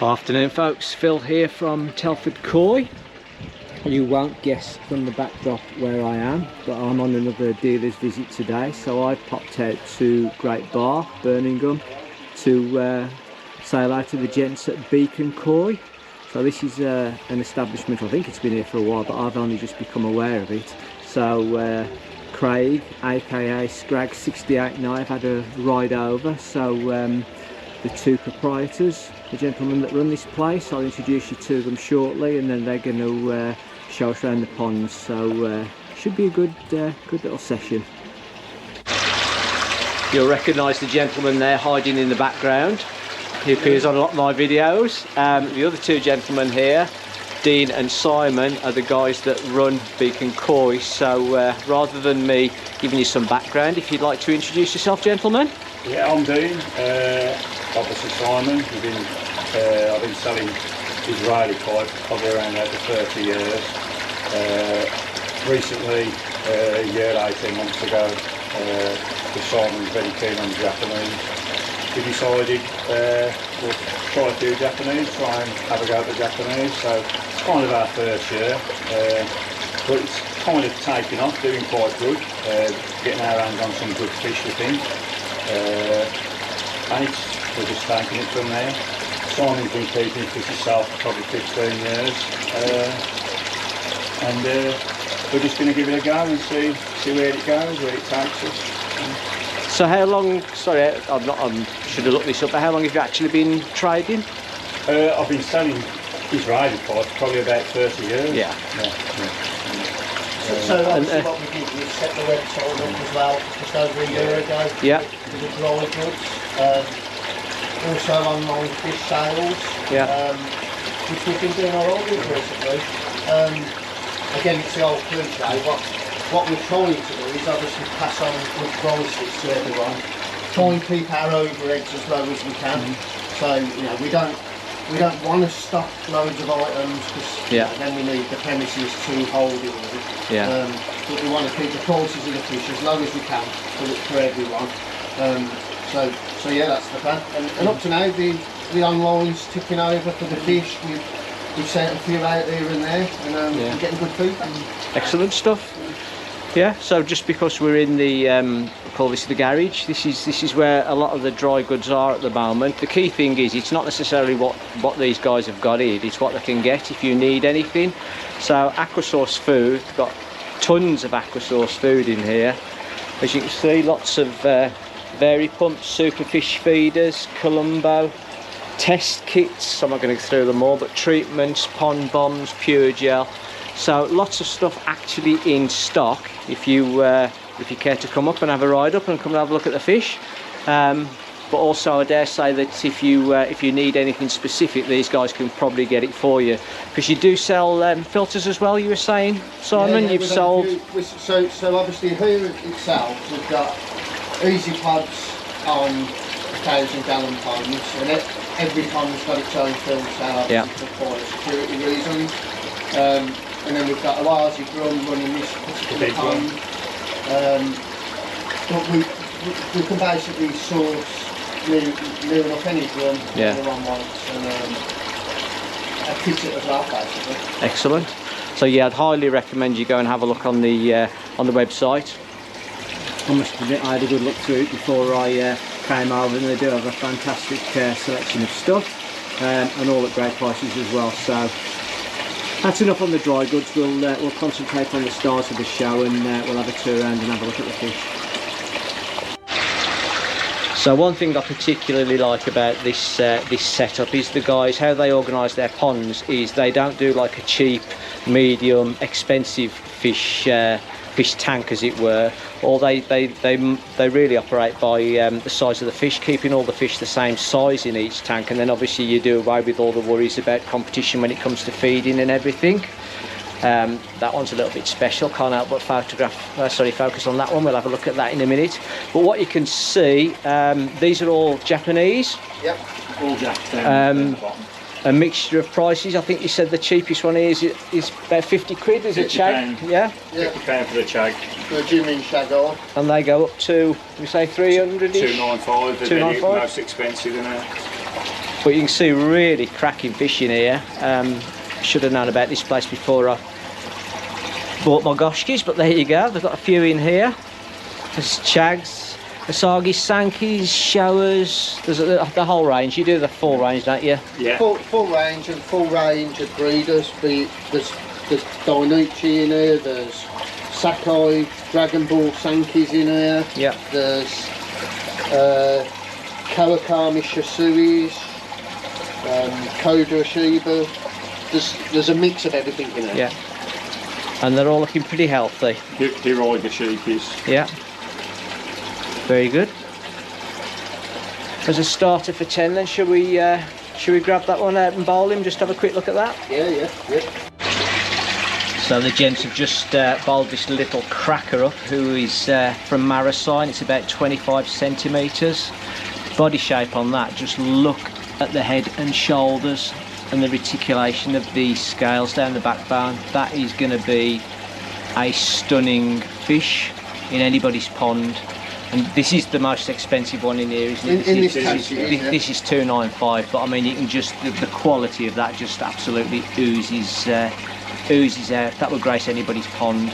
Afternoon folks, Phil here from Telford Koi. You won't guess from the backdrop where I am, but I'm on another dealer's visit today, so I've popped out to Great Barr, Birmingham, to say hello to the gents at Beacon Koi. So this is an establishment, I think it's been here for a while, but I've only just become aware of it. So Craig, aka Scrag68 and I have had a ride over, so the two proprietors, the gentlemen that run this place, I'll introduce you to them shortly, and then they're going to show us around the ponds, so should be a good little session. You'll recognise the gentleman there hiding in the background. He appears on a lot of my videos. The other two gentlemen here, Dean and Simon, are the guys that run Beacon Koi, so rather than me giving you some background, if you'd like to introduce yourself, gentlemen. Yeah, I'm Dean. Obviously Simon. I've been selling Israeli koi probably around about 30 years. Recently, a year, 18 months ago, Simon was very keen on Japanese. We decided we'll try a few Japanese, try and have a go at the Japanese. So it's kind of our first year, but it's kind of taking off, doing quite good, getting our hands on some good fish, we think. And we're just taking it from there. Simon's been keeping fish himself for probably 15 years, and we're just going to give it a go and see where it goes, where it takes us. So how long, sorry, I should have looked this up, but how long have you actually been trading? I've been selling Israeli koi for probably about 30 years. Yeah. So obviously what we did was set the website up as well just over a year ago. Yeah. For the dry goods. Also online fish sales. Yeah. Which we've been doing alright with recently. Again, it's the old cliche. What we're trying to do is obviously pass on good prices to everyone. Try and keep our overheads as low as we can. So you know we don't want to stock loads of items because then we need the premises to hold it all. Yeah. But we want to keep the prices of the fish as low as we can for everyone. So yeah, that's the plan. And up to now, the online's ticking over for the fish. We've sent a few out here and there, and we're getting good feedback. Excellent stuff. Yeah. So just because we're in the call this the garage, this is where a lot of the dry goods are at the moment. The key thing is it's not necessarily what these guys have got in, it's what they can get if you need anything. So Aquasource food, got tons of Aquasource food in here. As you can see, lots of Vari pumps, superfish feeders, Columbo, test kits, I'm not going to go through them all, but treatments, pond bombs, pure gel. So lots of stuff actually in stock if you care to come up and have a ride up and come and have a look at the fish. But also I dare say that if you need anything specific, these guys can probably get it for you. Because you do sell filters as well, you were saying, Simon? Yeah, you've sold... So obviously here itself we've got Easy Pods on 1,000-gallon ponds, and every pond's got its own filter for security reasons. And then we've got a Wazi drum running this particular pond. But we can basically source near enough any drum everyone wants, and kit it as well, basically. Excellent. So yeah, I'd highly recommend you go and have a look on the website. I must admit I had a good look through it before I came over, and they do have a fantastic selection of stuff, and all at great prices as well. So that's enough on the dry goods. We'll concentrate on the stars of the show, and we'll have a tour around and have a look at the fish. So one thing I particularly like about this setup is the guys, how they organise their ponds is they don't do like a cheap, medium, expensive fish tank, as it were, or they really operate by the size of the fish, keeping all the fish the same size in each tank, and then obviously you do away with all the worries about competition when it comes to feeding and everything. That one's a little bit special, can't help but focus on that one. We'll have a look at that in a minute. But what you can see, these are all Japanese. Yep, all Japanese. A mixture of prices. I think you said the cheapest one is about 50 quid, is it, Chag? Yeah? 50 pound for the Chag. The Jimin Shag. And they go up to, we say 300-ish? 295, they're the most expensive in there. But you can see really cracking fish in here. Should have known about this place before I bought my goshkis, but there you go. They've got a few in here. There's chags, asagis, sankies, showers. There's the whole range. You do the full range, don't you? Yeah. Full range of breeders. There's Dainichi in here. There's Sakai, Dragon Ball Sankies in here. Yeah. There's Kawakami Shisuis, Koda Shiba. There's a mix of everything in there. Yeah. And they're all looking pretty healthy. Hiroi the sheepies. Yeah. Very good. As a starter for 10 then, should we grab that one out and bowl him, just have a quick look at that? Yeah. So the gents have just bowled this little cracker up, who is from Marasine. It's about 25 centimetres. Body shape on that, just look at the head and shoulders and the reticulation of the scales down the backbone. That is going to be a stunning fish in anybody's pond. And this is the most expensive one in here, isn't it? This is 295, but I mean, you can just the quality of that just absolutely oozes out. That would grace anybody's pond.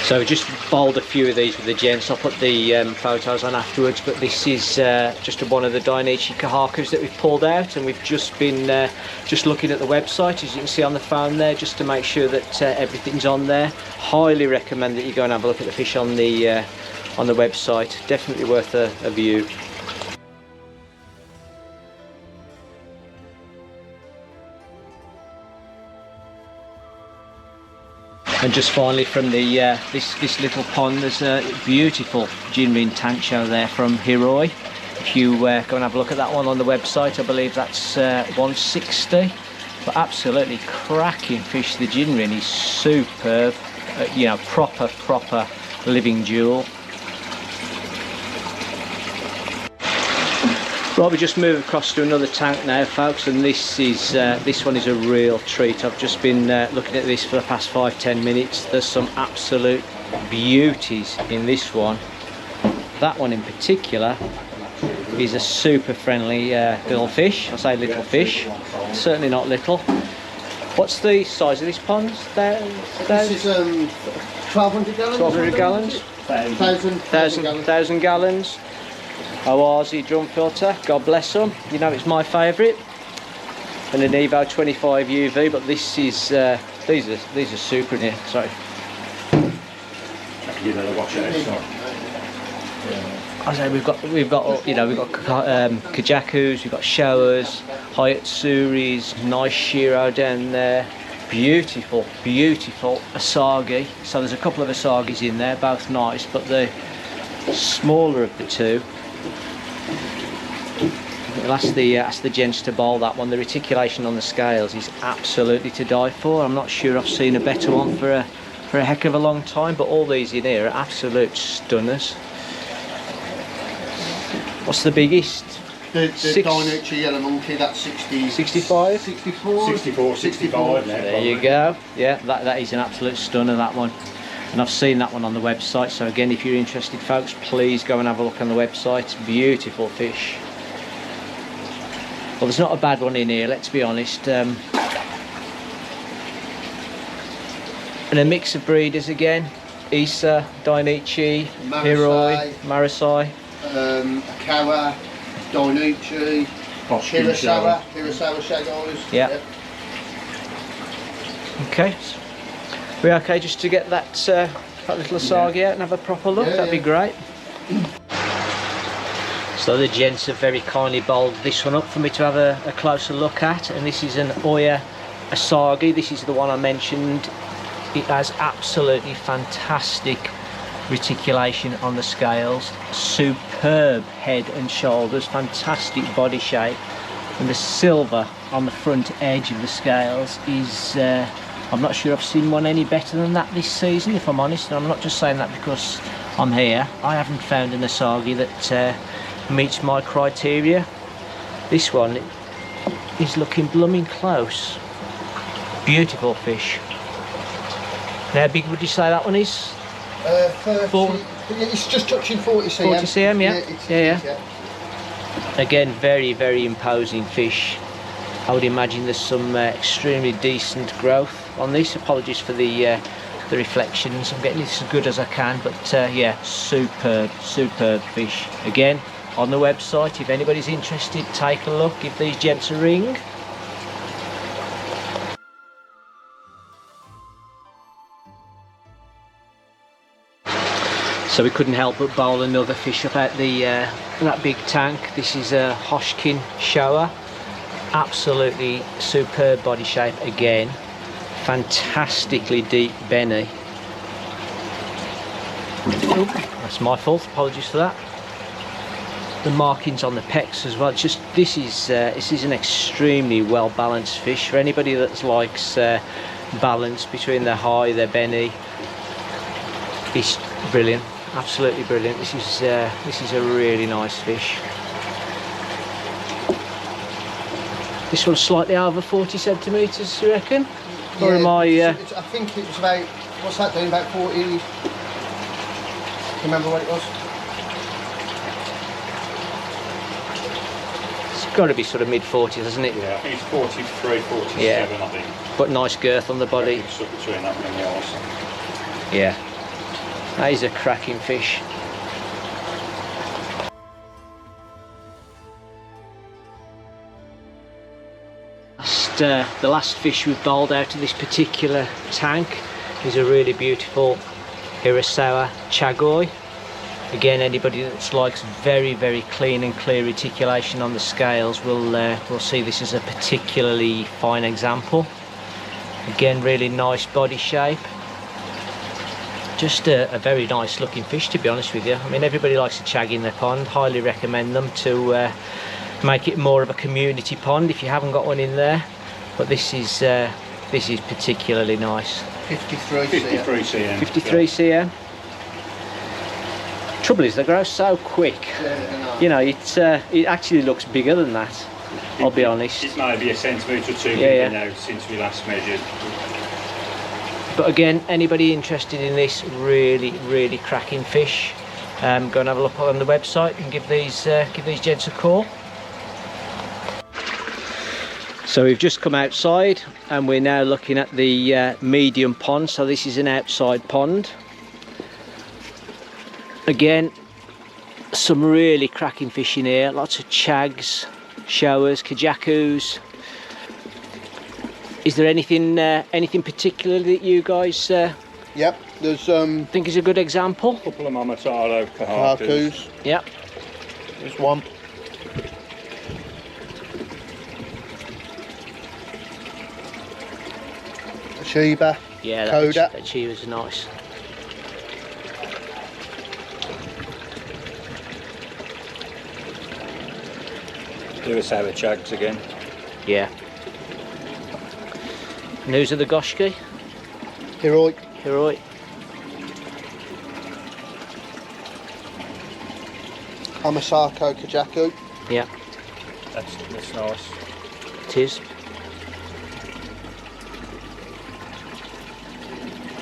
So we just bowled a few of these with the gents. I'll put the photos on afterwards, but this is just one of the Dainichi Kahakus that we've pulled out, and we've just been just looking at the website, as you can see on the phone there, just to make sure that everything's on there. Highly recommend that you go and have a look at the fish on the website. Definitely worth a view. And just finally from the this little pond, there's a beautiful Jinrin Tancho there from Hiroi. If you go and have a look at that one on the website, I believe that's 160. But absolutely cracking fish. The Jinrin is superb. You know, proper living jewel. Right, we just move across to another tank now, folks, and this one is a real treat. I've just been looking at this for the past 5-10 minutes. There's some absolute beauties in this one. That one in particular is a super friendly little fish. I say little fish, certainly not little. What's the size of this pond? This is 1,200 gallons. 1,200 gallons. 1,000 gallons. Oazi drum filter, God bless them. You know it's my favourite. And an Evo 25 UV, but this is these are super in here. Sorry. You better watch it. I say we've got Kajakus, we've got showers, Hayatsuris, nice Shiro down there. Beautiful Asagi. So there's a couple of Asagis in there, both nice, but the smaller of the two. I'll ask the gents to bowl that one. The reticulation on the scales is absolutely to die for. I'm not sure I've seen a better one for a heck of a long time, but all these in here are absolute stunners. What's the biggest? The Dainichi Yellow Monkey, that's 60... 65? 64? 65 now. There you go. Yeah, that is an absolute stunner, that one. And I've seen that one on the website, so again, if you're interested, folks, please go and have a look on the website. Beautiful fish. Well, there's not a bad one in here, let's be honest. And a mix of breeders again. Isa, Dainichi, Hiroi, Marasai. Akawa, Dainichi, Hirasawa Shagos. Yeah. Okay. We okay just to get that little Asagi out and have a proper look? That'd be great. So the gents have very kindly bowled this one up for me to have a closer look at, and this is an Oya Asagi. This is the one I mentioned. It has absolutely fantastic reticulation on the scales, superb head and shoulders, fantastic body shape, and the silver on the front edge of the scales is I'm not sure I've seen one any better than that this season, if I'm honest, and I'm not just saying that because I'm here. I haven't found an Asagi that meets my criteria. This one is looking blooming close. Beautiful fish. How big would you say that one is? 30, it's just touching 40 cm. 40 cm, yeah. Yeah. Again, very, very imposing fish. I would imagine there's some extremely decent growth on this. Apologies for the reflections. I'm getting this as good as I can, but yeah, superb fish. Again, on the website, if anybody's interested, take a look, give these gents a ring. So we couldn't help but bowl another fish up out the that big tank. This is a Hoshkin shower. Absolutely superb body shape again. Fantastically deep benny. Oh, that's my fault. Apologies for that. The markings on the pecs as well. Just this is an extremely well balanced fish. For anybody that likes balance between their high, their benny, it's brilliant. Absolutely brilliant. This is a really nice fish. This one's slightly over 40 centimetres, you reckon? Yeah, or am I? I think it was about, what's that doing? About 40. Can you remember what it was? It's got to be sort of mid 40s, hasn't it? Yeah, I think it's 43, 47, Yeah. I think. But nice girth on the body. It's up between that and the arse. Yeah. That is a cracking fish. The last fish we've bowled out of this particular tank is a really beautiful Hirasawa Chagoi. Again, anybody that likes very, very clean and clear reticulation on the scales will see this as a particularly fine example. Again, really nice body shape. Just a very nice looking fish, to be honest with you. I mean, everybody likes a chag in their pond. Highly recommend them to make it more of a community pond if you haven't got one in there. But this is particularly nice. 53 cm. 53 cm. Trouble is, they grow so quick. Yeah, You know, it actually looks bigger than that. I'll be honest. It may be a centimetre or two Yeah, bigger now since we last measured. But again, anybody interested in this really cracking fish, go and have a look on the website and give these gents a call. So we've just come outside and we're now looking at the medium pond. So this is an outside pond. Again, some really cracking fish in here. Lots of chags, showers, kajakus. Is there anything particular that you guys Yep, there's think is a good example? A couple of Mamataro kahakus. Yep. There's one. A Sheba. Yeah, Coda. that she was nice. Hirasawa chags again. Yeah. And who's are the Goshki? Heroic. Heroic. Amasako Kajaku. Yeah, That's nice. it is.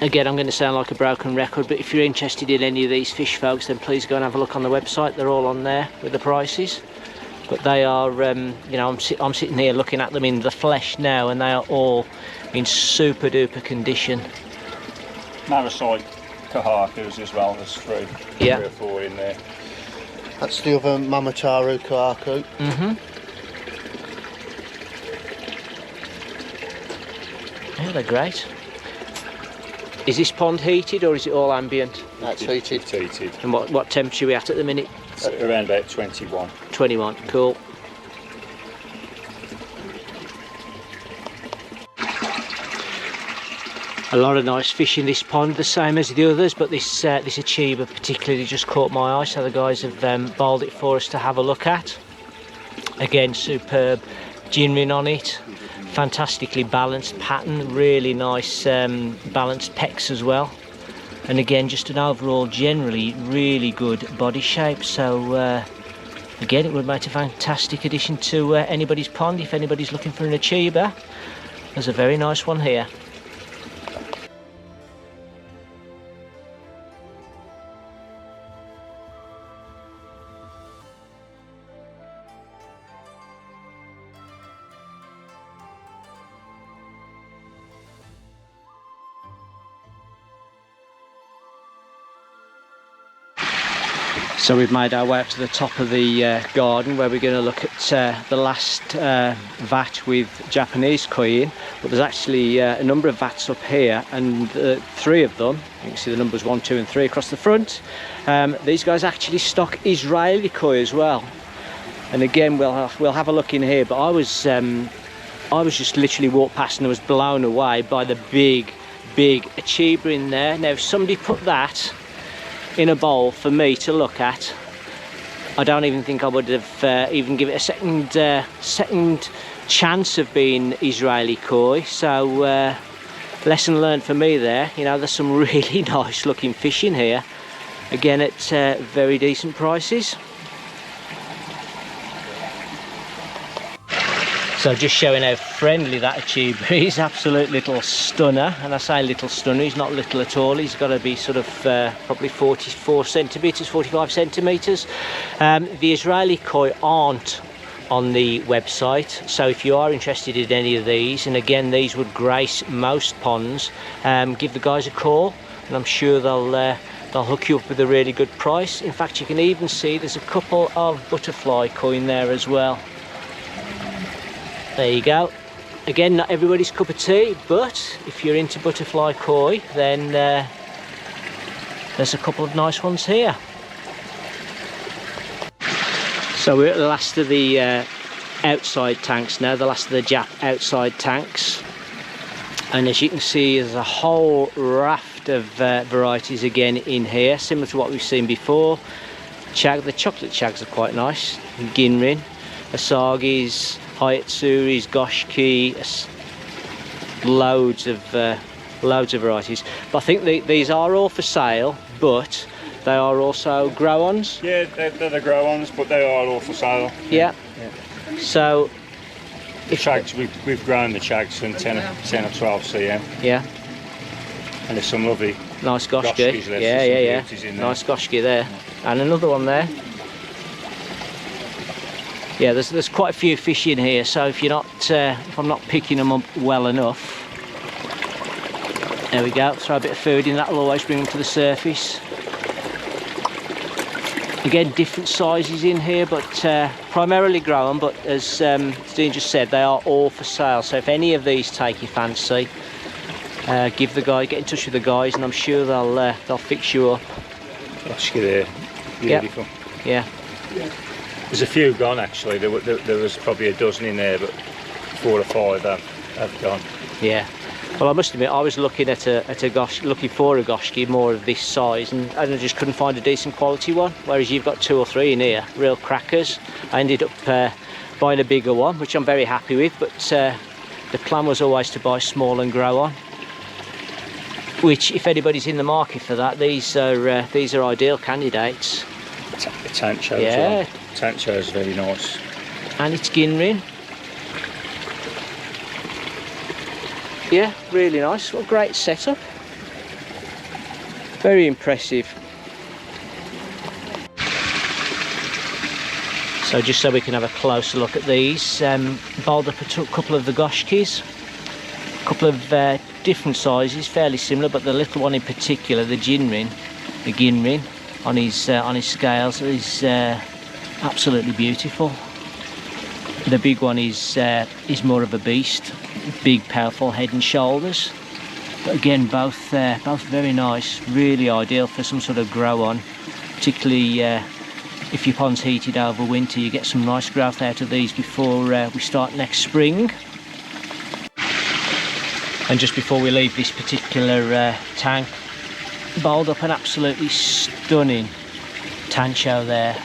Again, I'm going to sound like a broken record, but if you're interested in any of these fish, folks, then please go and have a look on the website. They're all on there with the prices. But they are, you know, I'm sitting here looking at them in the flesh now, and they are all in super duper condition. Marasite kahakus as well. There's three or four in there. That's the other Mamataro Kahaku. Yeah, they're great. Is this pond heated or is it all ambient? That's heated. It's heated. And what temperature are we at the minute? Around about 21. 21, cool. A lot of nice fish in this pond, the same as the others, but this Achieva particularly just caught my eye, so the guys have bowled it for us to have a look at. Again, superb ginrin on it, fantastically balanced pattern, really nice balanced pecs as well. And again, just an overall generally really good body shape. So again, it would make a fantastic addition to anybody's pond if anybody's looking for an Achieva. There's a very nice one here. So we've made our way up to the top of the garden, where we're going to look at the last vat with Japanese koi in. But there's actually a number of vats up here, and 3 of them, you can see the numbers 1, 2 and 3 across the front. These guys actually stock Israeli koi as well. And again, we'll have a look in here, but I was just literally walked past and I was blown away by the big Achiba in there. Now if somebody put that in a bowl for me to look at, I don't even think I would have even give it a second chance of being Israeli koi. So lesson learned for me there. You know, there's some really nice looking fish in here, again at very decent prices. So just showing how friendly that Achiba is. Absolute little stunner, and I say little stunner, he's not little at all. He's got to be sort of probably 44 centimetres, 45 centimetres. The Israeli koi aren't on the website, so if you are interested in any of these, and again these would grace most ponds, give the guys a call and I'm sure they'll hook you up with a really good price. In fact, you can even see there's a couple of butterfly koi in there as well. There you go. Again, not everybody's cup of tea, but if you're into butterfly koi, then there's a couple of nice ones here. So we're at the last of the outside tanks now, the last of the Jap outside tanks. And as you can see, there's a whole raft of varieties again in here, similar to what we've seen before. The chocolate chags are quite nice. Ginrin, Asagis, Hyatsuris, Goshki, loads of varieties. But I think these are all for sale, but they are also grow-ons. Yeah, they're the grow-ons, but they are all for sale. Yeah. So the chags, we've grown the chags from 10 or 12 cm. Yeah. And there's some lovely nice Goshki. Yeah. Nice Goshki there. And another one there. Yeah, there's quite a few fish in here, so if I'm not picking them up well enough, there we go, throw a bit of food in, that'll always bring them to the surface. Again, different sizes in here, but primarily grown, but as Dean just said, they are all for sale, so if any of these take your fancy, get in touch with the guys and I'm sure they'll fix you up. Gosh, there, beautiful. Yeah. There's a few gone actually. There was probably a dozen in there, but 4 or 5 have gone. Yeah. Well, I must admit, I was looking at looking for a Goshki more of this size, and I just couldn't find a decent quality one. Whereas you've got 2 or 3 in here, real crackers. I ended up buying a bigger one, which I'm very happy with. But the plan was always to buy small and grow on. Which, if anybody's in the market for that, these are ideal candidates. Tancho, yeah. Tancho is very nice. And it's Ginrin. Yeah, really nice. What a great setup. Very impressive. So just so we can have a closer look at these, bowled up a couple of the Goshkis. A couple of different sizes, fairly similar, but the little one in particular, the Ginrin, on his scales is absolutely beautiful. The big one is more of a beast, big powerful head and shoulders. But again, both very nice, really ideal for some sort of grow on, particularly if your pond's heated over winter. You get some nice growth out of these before we start next spring. And just before we leave this particular tank, bowled up an absolutely stunning Tancho there.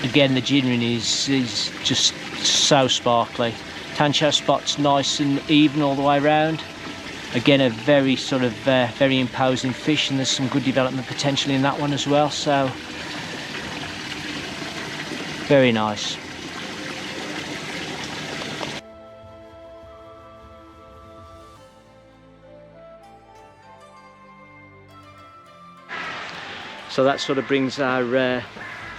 Again, the Ginrin is just so sparkly. Tancho spot's nice and even all the way around. Again, a very sort of very imposing fish, and there's some good development potential in that one as well. So very nice. So that sort of brings our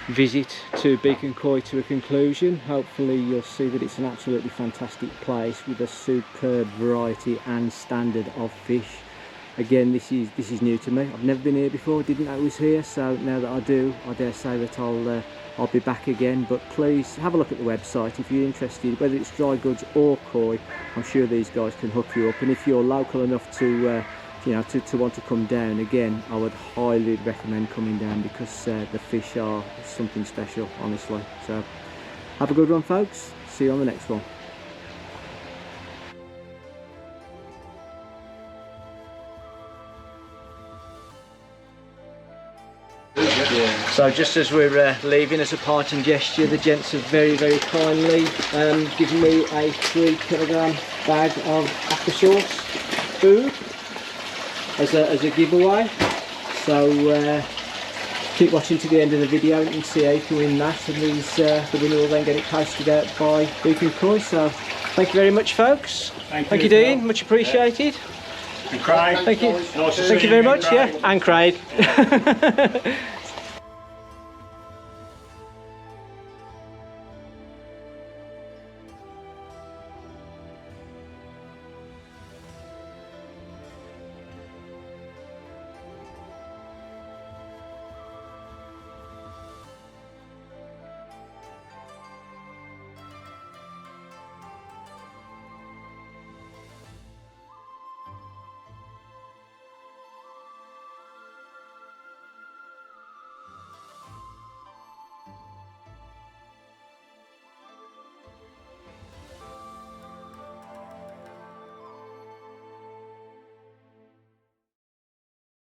visit to Beacon Koi to a conclusion. Hopefully you'll see that it's an absolutely fantastic place with a superb variety and standard of fish. again, this is new to me. I've never been here before, didn't know it was here, so now that I do, I dare say that I'll be back again. But please have a look at the website if you're interested, whether it's dry goods or koi. I'm sure these guys can hook you up, and if you're local enough to to want to come down, again, I would highly recommend coming down, because the fish are something special, honestly. So have a good one, folks. See you on the next one. So just as we're leaving, as a parting gesture, the gents have very, very kindly given me a 3 kilogram bag of applesauce food as a giveaway. So keep watching to the end of the video and see how you can win that, and the winner will then get it posted out by Beacon Koi. So thank you very much, folks. Thank you, Dean, much appreciated. And Craig, thank you. Nice to see thank you very again, much. Craig. Yeah, and Craig.